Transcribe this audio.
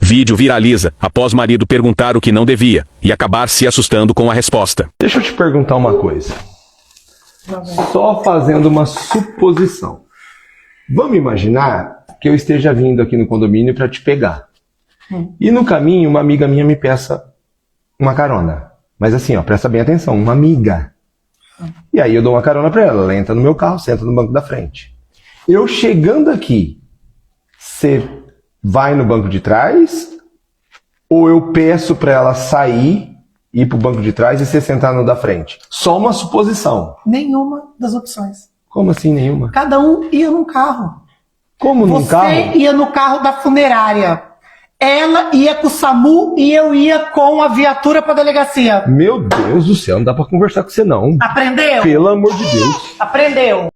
Vídeo viraliza após marido perguntar o que não devia e acabar se assustando com a resposta. Deixa eu te perguntar uma coisa. Só fazendo uma suposição. Vamos imaginar que eu esteja vindo aqui no condomínio para te pegar. E no caminho, uma amiga minha me peça uma carona. Mas assim, ó, presta bem atenção, uma amiga. E aí eu dou uma carona para ela. Ela entra no meu carro, senta no banco da frente. Eu chegando aqui, você vai no banco de trás? Ou eu peço para ela sair, ir pro banco de trás e você sentar no da frente? Só uma suposição. Nenhuma das opções. Como assim nenhuma? Cada um ia num carro. Como num carro? Você ia no carro da funerária. Ela ia com o SAMU e eu ia com a viatura pra delegacia. Meu Deus do céu, não dá pra conversar com você não. Aprendeu? Pelo amor de Deus. Aprendeu.